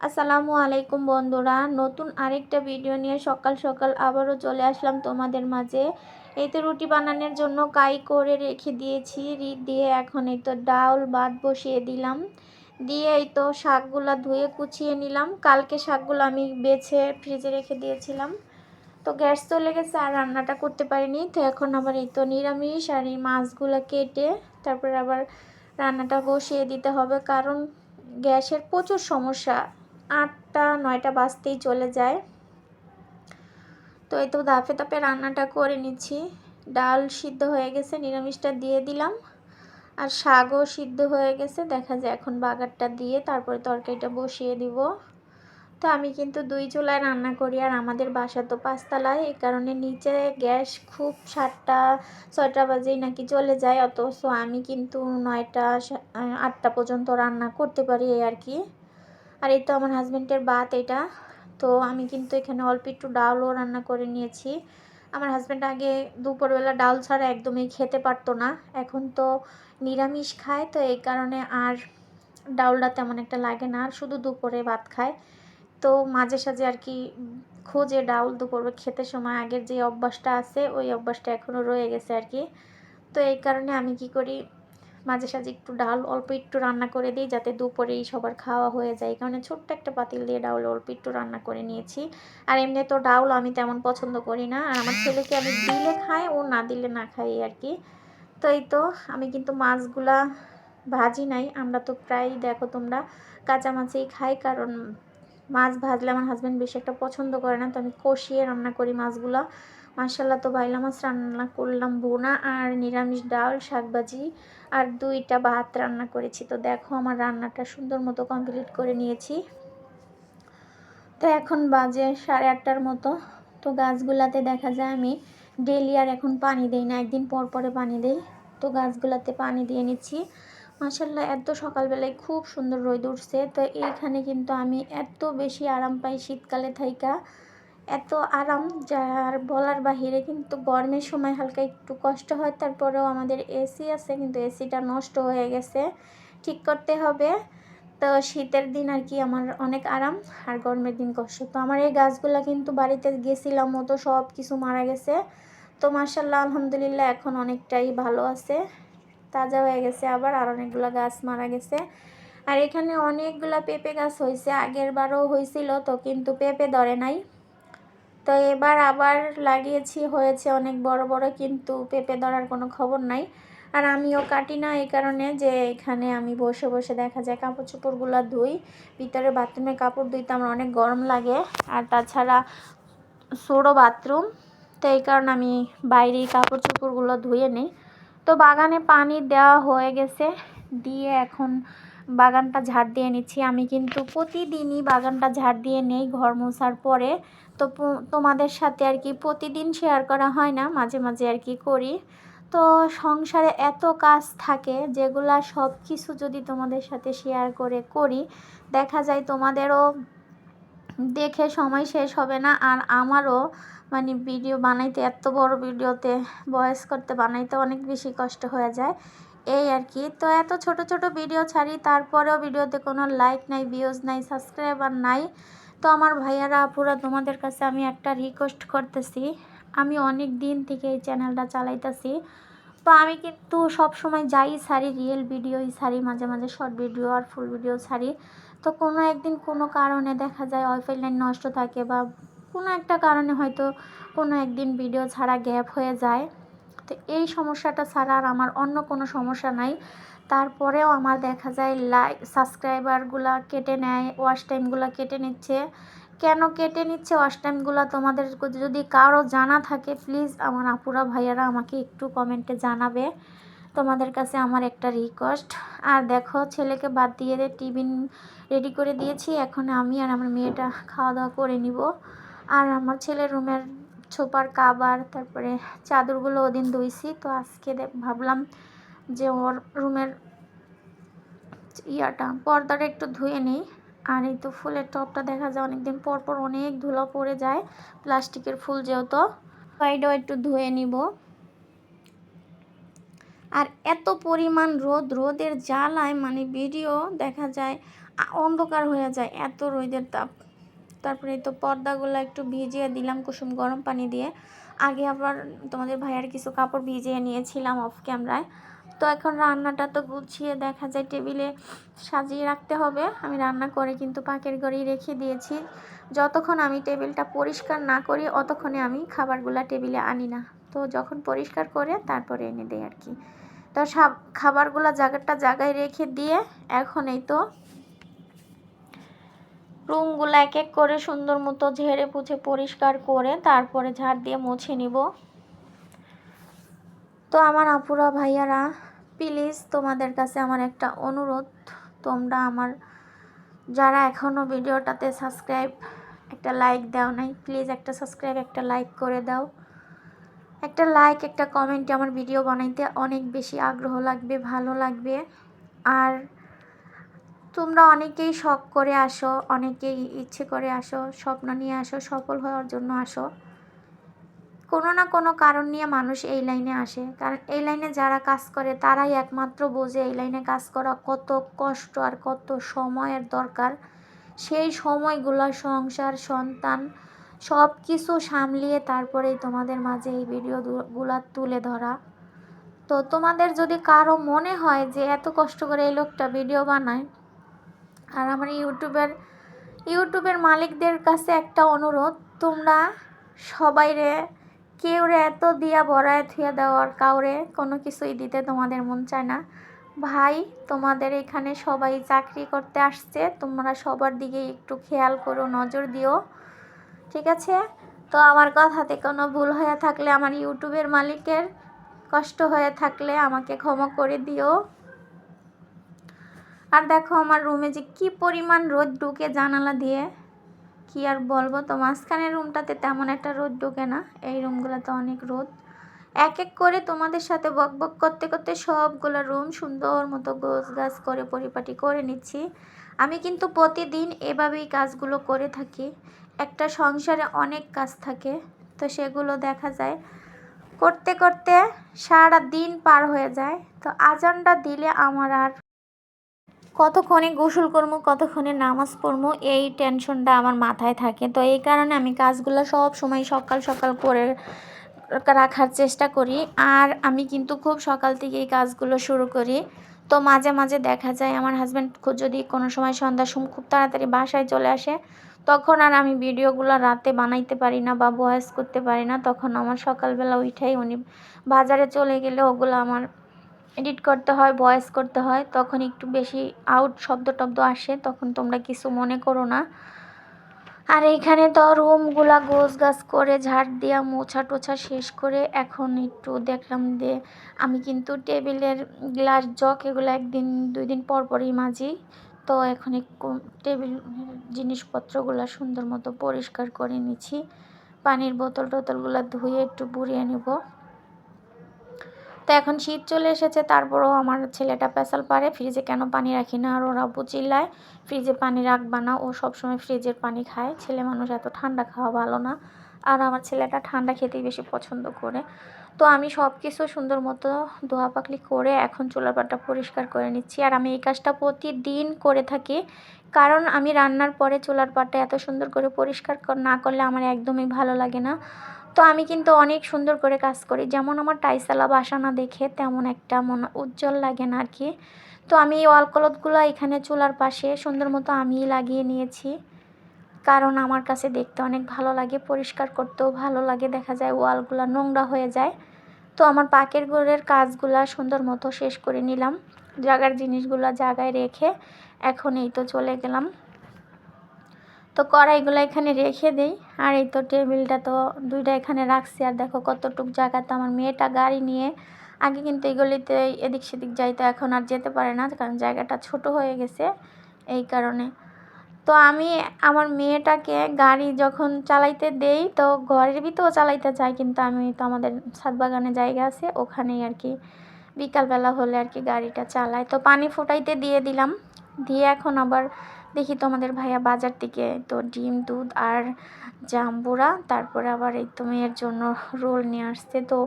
আসসালামু আলাইকুম বন্ধুরা, নতুন আরেকটা ভিডিও নিয়ে সকাল সকাল আবারও চলে আসলাম তোমাদের মাঝে। এই তো রুটি বানানোর জন্য কাই করে রেখে দিয়েছি দিয়ে এখন এই তো ডাউল ভাত বসিয়ে দিলাম। দিয়ে এই তো শাকগুলা ধুয়ে কুচিয়ে নিলাম। কালকে শাকগুলো আমি বেছে ফ্রিজে রেখে দিয়েছিলাম। তো গ্যাস চলে গেছে আর রান্নাটা করতে পারিনি। তো এখন আবার এই তো নিরামিষ আর এই মাছগুলো কেটে তারপরে আবার রান্নাটা বসিয়ে দিতে হবে, কারণ গ্যাসের প্রচুর সমস্যা। 8টা 9টা বাজতেই চলে যায়। তো এই তো ধাপে ধাপে রান্নাটা করে নিচ্ছি। ডাল সিদ্ধ হয়ে গেছে, নিরামিষটা দিয়ে দিলাম। আর শাকও সিদ্ধ হয়ে গেছে, দেখা যায় এখন বাগারটা দিয়ে তারপরে তরকারিটা বসিয়ে দিব। তো আমি কিন্তু 2 চুলায় রান্না করি, আর আমাদের বাসা তো 5তলায়, এই কারণে নিচে গ্যাস খুব 7টা 6টা বাজেই নাকি চলে যায়। অথচ আমি কিন্তু 9টা 8টা পর্যন্ত রান্না করতে পারি এই আর কি। আর এই তো আমার হাজব্যান্ডের ভাত এটা। তো আমি কিন্তু এখানে অল্প একটু ডালও রান্না করে নিয়েছি। আমার হাজব্যান্ড আগে দুপুরবেলা ডাল ছাড়া একদমই খেতে পারতো না, এখন তো নিরামিষ খায়, তো এই কারণে আর ডালটা তেমন একটা লাগে না, আর শুধু দুপুরে ভাত খায়। তো মাঝে সাঝে আর কি খোঁজে ডাউল দুপুরে খেতে সময়, আগের যে অভ্যাসটা আছে ওই অভ্যাসটা এখনও রয়ে গেছে আর কি। তো এই কারণে আমি কি করি, মাঝে সাঝে একটু ডাল অল্প একটু রান্না করে দিই, যাতে দুপুরেই সবার খাওয়া হয়ে যায়। এই কারণে ছোট্ট একটা পাতিল দিয়ে ডাউল অল্প একটু রান্না করে নিয়েছি। আর এমনি তো ডাউল আমি তেমন পছন্দ করি না, আর আমার ছেলেকে আমি দিলে খায়, ও না দিলে না খাই আর কি। তো এই তো আমি কিন্তু মাছগুলা ভাজি নাই, আমরা তো প্রায় দেখো তোমরা কাঁচা মাছেই খাই, কারণ মাছ ভাজলে আমার হাজব্যান্ড বেশি একটা পছন্দ করে না। তো আমি কষিয়ে রান্না করি মাছগুলা। মাশাল্লাহ, তো বাইলা মাছ রান্না করলাম ভুনা, আর নিরামিষ ডাল শাকভাজি আর 2টা ভাত রান্না করেছি। তো দেখো আমার রান্নাটা সুন্দর মতো কমপ্লিট করে নিয়েছি। তো এখন বাজে 8:30টার মতো। তো গাছগুলাতে দেখা যায় আমি ডেলি আর এখন পানি দেই না, একদিন পর পরে পানি দেই। তো গাছগুলাতে পানি দিয়ে নিচ্ছি। মাশাল্লাহ, এত সকালবেলায় খুব সুন্দর রোদ উঠছে। তো এইখানে কিন্তু আমি এত বেশি আরাম পাই শীতকালে থাইকা, এত আরাম যার বলার বাহিরে। কিন্তু গরমের সময় হালকা একটু কষ্ট হয়, তারপরেও আমাদের এসি আছে, কিন্তু এসিটা নষ্ট হয়ে গেছে, ঠিক করতে হবে। তো শীতের দিন আর কি আমার অনেক আরাম, আর গরমের দিন কষ্ট। তো আমার এই গাছগুলো কিন্তু বাড়িতে গেছিলাম, তো সব কিছু মারা গেছে। তো মাশাল্লাহ আলহামদুলিল্লাহ এখন অনেকটাই ভালো আছে, তাজা হয়ে গেছে আবার, আর অনেকগুলো গাছ মারা গেছে। আর এখানে অনেকগুলা পেঁপে গাছ হয়েছে, আগের বারও হয়েছিল, তো কিন্তু পেঁপে ধরে নাই। তো এবার আবার লাগিয়েছি, হয়েছে অনেক বড় বড়, কিন্তু পেঁপে ধরার কোনো খবর নাই। আর আমিও কাটি না, এই কারণে যে এখানে আমি বসে বসে দেখা যায় কাপড় চোপড়গুলো ধুই। ভিতরে বাথরুমে কাপড় ধুইতে আমার অনেক গরম লাগে, আর তাছাড়া ছোটো বাথরুম, তো এই কারণে আমি বাইরেই কাপড় চোপড়গুলো ধুয়ে নিই। তো বাগানে পানি দেওয়া হয়ে গেছে, দিয়ে এখন বাগানটা ঝাড় দিয়ে নিচ্ছি। আমি কিন্তু প্রতিদিনই বাগানটা ঝাড় দিয়ে নেই ঘর মোছার পরে। তো তোমাদের সাথে আর কি প্রতিদিন শেয়ার করা হয় না, মাঝে মাঝে আর কি করি। তো সংসারে এত কাজ থাকে, যেগুলা সব কিছু যদি তোমাদের সাথে শেয়ার করে করি, দেখা যায় তোমাদেরও দেখে সময় শেষ হবে না, আর আমারও মানে ভিডিও বানাইতে, এত বড় ভিডিওতে ভয়েস করতে বানাইতে অনেক বেশি কষ্ট হয়ে যায় এই আর কি। তো এত ছোট ছোট ভিডিও ছাড়ি, তারপরেও ভিডিওতে কোনো লাইক নাই, ভিউজ নাই, সাবস্ক্রাইবার নাই। তো আমার ভাইয়ারা আপুরা, তোমাদের কাছে আমি একটা রিকোয়েস্ট করতেছি, আমি অনেক দিন থেকে এই চ্যানেলটা চালাইতেছি। তো আমি কিন্তু সব সময় যাই ছাড়ি, রিয়েল ভিডিওই ছাড়ি, মাঝে মাঝে শর্ট ভিডিও আর ফুল ভিডিও ছাড়ি। তো কোনো একদিন কোনো কারণে দেখা যায় ওয়াইফাই লাইন নষ্ট থাকে, বা কোনো একটা কারণে হয়তো কোনো একদিন ভিডিও ছাড়া গ্যাপ হয়ে যায়। তো এই সমস্যাটা ছাড়া আর আমার অন্য কোনো সমস্যা নাই। তারপরেও আমার দেখা যায় লাইক সাবস্ক্রাইবারগুলো কেটে নেয়, ওয়াচ টাইমগুলো কেটে নিচ্ছে। কেন কেটে নিচ্ছে ওয়াচ টাইমগুলো, তোমাদের যদি কারো জানা থাকে প্লিজ আমার আপুরা ভাইয়ারা আমাকে একটু কমেন্টে জানাবে। তোমাদের কাছে আমার একটা রিকোয়েস্ট। আর দেখো ছেলেকে বাদ দিয়ে টিফিন রেডি করে দিয়েছি, এখন আমি আর আমার মেয়েটা খাওয়া দাওয়া করে নিব। আর আমার ছেলের রুমের ছোপার কাবার তারপরে চাদরগুলো ওদিন ধুইছি, তো আজকে ভাবলাম যে ওর রুমের পর্দাটা একটু ধুয়ে নিই। আর এই তো ফুলের টবটা দেখা যায় অনেকদিন পর পর অনেক ধুলো পড়ে যায়, প্লাস্টিকের ফুল যেহেতু, সাইডও একটু ধুয়ে নিব। আর এত পরিমাণ রোদের জ্বালায় মানে ভিডিও দেখা যায় অন্ধকার হয়ে যায়, এত রোদের তাপ। তারপরে তো পর্দাগুলো একটু ভিজিয়ে দিলাম কুসুম গরম পানি দিয়ে। আগে আবার তোমাদের ভাইয়ার কিছু কাপড় ভিজিয়ে নিয়েছিলাম অফ ক্যামেরায়। তো এখন রান্নাটা তো গুছিয়ে দেখা যায় টেবিলে সাজিয়ে রাখতে হবে। আমি রান্না করে কিন্তু পাকের ঘরেই রেখে দিয়েছি। যতক্ষণ আমি টেবিলটা পরিষ্কার না করি অতক্ষণে আমি খাবারগুলো টেবিলে আনি না। তো যখন পরিষ্কার করে তারপরে এনে দেই আর কি। তো খাবারগুলো জায়গায় রেখে দিয়ে এখন এই তো রুমগুলো এক এক করে সুন্দর মতো ঝেড়ে পুছে পরিষ্কার করে তারপরে ঝাড় দিয়ে মুছে নিব। তো আমার আপুরা ভাইয়ারা, প্লিজ তোমাদের কাছে আমার একটা অনুরোধ, তোমরা আমার যারা এখনও ভিডিওটাতে সাবস্ক্রাইব একটা লাইক দাও নাই, প্লিজ একটা সাবস্ক্রাইব একটা লাইক করে দাও। একটা লাইক একটা কমেন্টে আমার ভিডিও বানাইতে অনেক বেশি আগ্রহ লাগবে, ভালো লাগবে। আর তোমরা অনেকেই শখ করে আসো, অনেকেই ইচ্ছে করে আসো, স্বপ্ন নিয়ে আসো, সফল হওয়ার জন্য আসো। কোনো না কোনো কারণ নিয়ে মানুষ এই লাইনে আসে, কারণ এই লাইনে যারা কাজ করে তারাই একমাত্র বোঝে এই লাইনে কাজ করা কত কষ্ট আর কত সময়ের দরকার। সেই সময়গুলো সংসার সন্তান সব কিছু সামলিয়ে তারপরেই তোমাদের মাঝে এই ভিডিওগুলো তুলে ধরা। তো তোমাদের যদি কারো মনে হয় যে এত কষ্ট করে এই লোকটা ভিডিও বানায়, আর আমার ইউটিউবের মালিকদের কাছে একটা অনুরোধ, তোমরা সবাইরে কেউরে এত দিয়া ভরায় থুয়ে দেওয়ার কাউরে কোনো কিছুই দিতে তোমাদের মন চায় না। ভাই, তোমাদের এখানে সবাই চাকরি করতে আসছে, তোমরা সবার দিকে একটু খেয়াল করো, নজর দিও, ঠিক আছে? তো আমার কথাতে কোনো ভুল হয়ে থাকলে, আমার ইউটিউবের মালিকের কষ্ট হয়ে থাকলে আমাকে ক্ষমা করে দিও। আর দেখো আমার রুমে যে কি পরিমাণ রোদ ঢুকে জানালা দিয়ে, কি আর বলবো। তো মাঝখানের রুমটাতে তেমন একটা রোদ ঢুকে না, এই রুমগুলোতে অনেক রোদ। এক এক করে তোমাদের সাথে বক বক করতে করতে সবগুলো রুম সুন্দর মতো গোছগাছ করে পরিপাটি করে নিচ্ছি। আমি কিন্তু প্রতিদিন এভাবেই কাজগুলো করে থাকি। একটা সংসারে অনেক কাজ থাকে, তো সেগুলো দেখা যায় করতে করতে সারা দিন পার হয়ে যায়। তো আজানটা দিলে আমার আর কতক্ষণে গোসল করবো, কতক্ষণে নামাজ পড়বো, এই টেনশনটা আমার মাথায় থাকে। তো এই কারণে আমি কাজগুলো সব সময় সকাল সকাল করে রাখার চেষ্টা করি। আর আমি কিন্তু খুব সকাল থেকে এই কাজগুলো শুরু করি। তো মাঝে মাঝে দেখা যায় আমার হাজব্যান্ড যদি কোনো সময় সন্ধ্যার সময় খুব তাড়াতাড়ি বাসায় চলে আসে, তখন আর আমি ভিডিওগুলো রাতে বানাইতে পারি না বা ভয়েস করতে পারি না। তখন আমার সকালবেলা উঠেই উনি বাজারে চলে গেলে ওগুলো আমার এডিট করতে হয়, ভয়েস করতে হয়। তখন একটু বেশি আউট শব্দ টব্দ আসে, তখন তোমরা কিছু মনে করো না। আর এইখানে তো রুমগুলা গোছগাছ করে ঝাড় দিয়া মোছা টোছা শেষ করে এখন একটু দেখলাম যে আমি কিন্তু টেবিলের গ্লাস জগ এগুলো একদিন 2 দিন পর পরই মাজি। তো এখন একটু টেবিল জিনিসপত্রগুলো সুন্দর মতো পরিষ্কার করে নিচ্ছি। পানির বোতল টোতলগুলো ধুয়ে একটু বুড়িয়ে নেব। তো এখন শীত চলে এসেছে, তারপরেও আমার ছেলেটা পেশাল পারে ফ্রিজে কেন পানি রাখি না। আর ওর আব্বু চিল্লায় ফ্রিজে পানি রাখবা না, ও সবসময় ফ্রিজের পানি খায়। ছেলে মানুষ এত ঠান্ডা খাওয়া ভালো না। আর আমার ছেলেটা ঠান্ডা খেতেই বেশি পছন্দ করে। তো আমি সব কিছু সুন্দর মতো ধোয়া পাকলি করে এখন চুলার পাটটা পরিষ্কার করে নিচ্ছি। আর আমি এই কাজটা প্রতিদিন করে থাকি, কারণ আমি রান্নার পরে চুলার পাটটা এত সুন্দর করে পরিষ্কার না করলে আমার একদমই ভালো লাগে না। তো আমি কিন্তু অনেক সুন্দর করে কাজ করি, যেমন আমার টাইসালা বাসা না দেখে তেমন একটা মনে উজ্জ্বল লাগে না আর কি। তো আমি এই ওয়াল ক্লথগুলো এখানে চুলার পাশে সুন্দর মতো আমিই লাগিয়ে নিয়েছি, কারণ আমার কাছে দেখতে অনেক ভালো লাগে, পরিষ্কার করতেও ভালো লাগে। দেখা যায় ওয়ালগুলো নোংরা হয়ে যায়। তো আমার পাকের ঘরের কাজগুলো সুন্দর মতো শেষ করে নিলাম, জায়গার জিনিসগুলো জায়গায় রেখে এখন এই তো চলে গেলাম। তো কড়াইগুলো এখানে রেখে দেই। আর এই তো টেবিলটা তো 2টা এখানে রাখছি। আর দেখো কতটুক জায়গাতে আমার মেয়েটা গাড়ি নিয়ে, আগে কিন্তু এগুলিতে এদিক সেদিক যাইতো, এখন আর যেতে পারে না, কারণ জায়গাটা ছোট হয়ে গেছে এই কারণে। তো আমি আমার মেয়েটাকে গাড়ি যখন চালাইতে দেই তো ঘরের ভিতরেও চালাইতে চাই, কিন্তু আমি তো আমাদের ছাদ বাগানে জায়গা আছে ওখানেই আর কি বিকালবেলা হলে আর কি গাড়িটা চালাই। তো পানি ফুটাইতে দিয়ে দিলাম, দিয়ে এখন আবার দেখি তোমাদের ভাইয়া বাজার থেকে তো ডিম দুধ আর জাম্বুরা, তারপরে আবার এই তো মেয়ের জন্য রোল নিয়ে আসছে। তো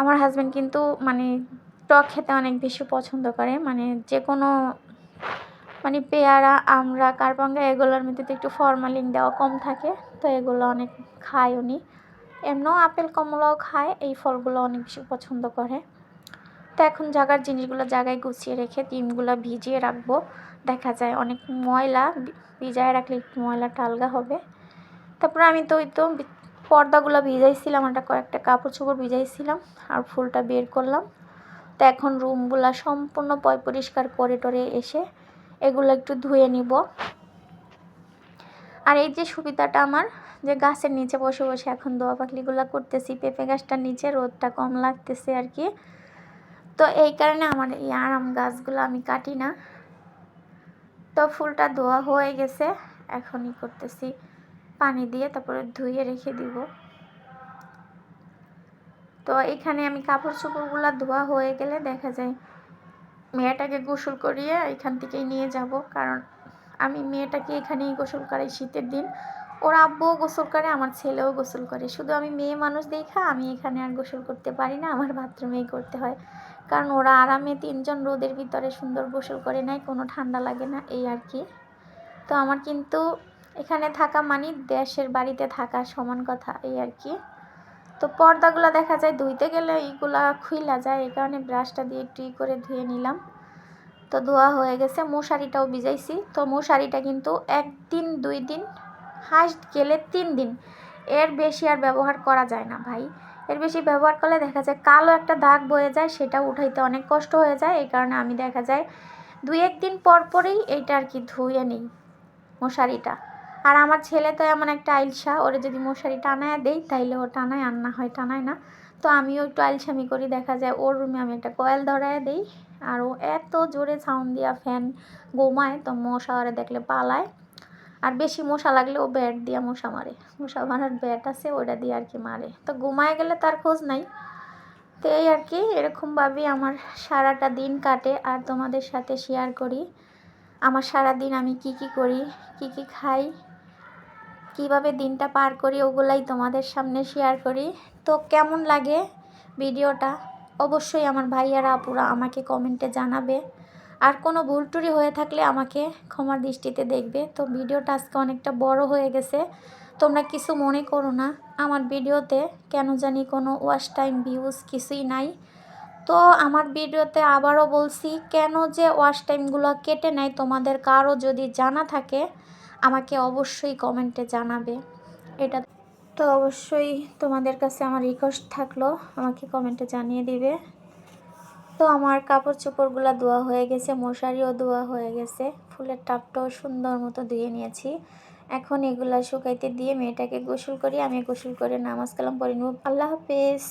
আমার হাজব্যান্ড কিন্তু মানে টক খেতে অনেক বেশি পছন্দ করে, মানে যে কোনো মানে পেয়ারা, আমড়া, কারবাঙ্গা এগুলোর মধ্যে তো একটু ফরমালিন দেওয়া কম থাকে, তো এগুলো অনেক খায় উনি। এমনিও আপেল কমলাও খায়, এই ফলগুলো অনেক বেশি পছন্দ করে। তো এখন জায়গার জিনিসগুলো জায়গায় গুছিয়ে রেখে ডিমগুলো ভিজিয়ে রাখবো। দেখা যায় অনেক ময়লা, ভিজায় রাখলে একটু ময়লাটা আলগা হবে। তারপরে আমি তো ওই তো পর্দাগুলো ভিজাইছিলাম, একটা কয়েকটা কাপড় চোপড় ভিজাইছিলাম আর ফুলটা বের করলাম। তো এখন রুমগুলো সম্পূর্ণ পরিষ্কার করে টরে এসে এগুলো একটু ধুয়ে নিব। আর এই যে সুবিধাটা আমার, যে গাছের নিচে বসে বসে এখন দোয়া পাখলিগুলো করতেছি। পেঁপে গাছটার নিচে রোদটা কম লাগতেছে আর কি, তো এই কারণে আমার এই আরাম গাছগুলো আমি কাটি না। তো ফুলটা ধোয়া হয়ে গেছে, এখনই করতেছি পানি দিয়ে, তারপরে ধুয়ে রেখে দিব। তো এখানে আমি কাপড় চোপড়গুলো ধোয়া হয়ে গেলে দেখা যায় মেয়েটাকে গোসল করিয়ে এখান থেকেই নিয়ে যাব, কারণ আমি মেয়েটাকে এখানেই গোসল করাই শীতের দিন। ওর আব্বুও গোসল করে, আমার ছেলেও গোসল করে, শুধু আমি মেয়ে মানুষ দেখা আমি এখানে আর গোসল করতে পারি না, আমার বাথরুমেই করতে হয়। কারণ ওরা আরামে 3 জন রোদের ভিতরে সুন্দর গোসল করে নেয়, কোনো ঠান্ডা লাগে না, এই আর কি। তো আমার কিন্তু এখানে থাকা মানে দেশের বাড়িতে থাকা সমান কথা, এই আর কি। তো পর্দাগুলো দেখা যায় ধুইতে গেলে এইগুলা খুইলা যায়, এই কারণে ব্রাশটা দিয়ে একটু করে ধুয়ে নিলাম। তো ধোয়া হয়ে গেছে, মশারিটাও ভিজাইছি। তো মশারিটা কিন্তু 1 দিন 2 দিন, হাইস্ট গেলে 3 দিন, এর বেশি আর ব্যবহার করা যায় না ভাই। এর বেশি ব্যবহার করলে দেখা যায় কালো একটা দাগ বয়ে যায়, সেটা উঠাইতে অনেক কষ্ট হয়ে যায়। এই কারণে আমি দেখা যায় 2-1 দিন পর পরেই এইটা আর কি ধুয়ে নিই মশারিটা। আর আমার ছেলে তো এমন একটা আইলসা, ওরে যদি মশারি টানায় দেই তাইলে ও টানায়, আর না হয় টানায় না। তো আমিও একটু আইলসামি করি, দেখা যায় ওর রুমে আমি একটা কয়েল ধরায় দেই, আর ও এত জোরে সাউন্ড দিয়া ফ্যান ঘুমায়, তো মশা ওরে দেখলে পালায়। আর বেশি মশা লাগলে ও ব্যাট দিয়া মশা মারে, মশা মারার ব্যাট আছে, ওটা দিয়ে আর কি মারে। তো ঘুমায় গেলে তার খোঁজ নাই। তো এই আর কি, এরকমভাবেই আমার সারাটা দিন কাটে, আর তোমাদের সাথে শেয়ার করি আমার সারা দিন আমি কি কি করি, কি কি খাই, কিভাবে দিনটা পার করি, ওগুলাই তোমাদের সামনে শেয়ার করি। তো কেমন লাগে ভিডিওটা অবশ্যই আমার ভাইয়ারা আপুরা আমাকে কমেন্টে জানাবে। আর কোনো ভুল টুরি হয়ে থাকলে আমাকে ক্ষমার দৃষ্টিতে দেখবে। তো ভিডিওটা আজকে অনেকটা বড় হয়ে গেছে, তোমরা কিছু মনে করো না। আমার ভিডিওতে কেন জানি কোনো ওয়াচ টাইম ভিউজ কিছুই নাই। তো আমার ভিডিওতে আবারও বলছি, কেন যে ওয়াচ টাইমগুলো কেটে নেয়, তোমাদের কারো যদি জানা থাকে আমাকে অবশ্যই কমেন্টে জানাবে। এটা তো অবশ্যই তোমাদের কাছে আমার রিকোয়েস্ট থাকলো, আমাকে কমেন্টে জানিয়ে দিবে। তো আমার কাপড় চোপড়গুলো ধোয়া হয়ে গেছে, মশারিও ধোয়া হয়ে গেছে, ফুলের টাবটাও সুন্দর মতো ধুয়ে নিয়েছি। এখন এগুলা শুকাইতে দিয়ে মেয়েটাকে গোসল করি, আমি গোসল করে নামাজ কালাম পড়ে নেব। আল্লাহ হাফেজ।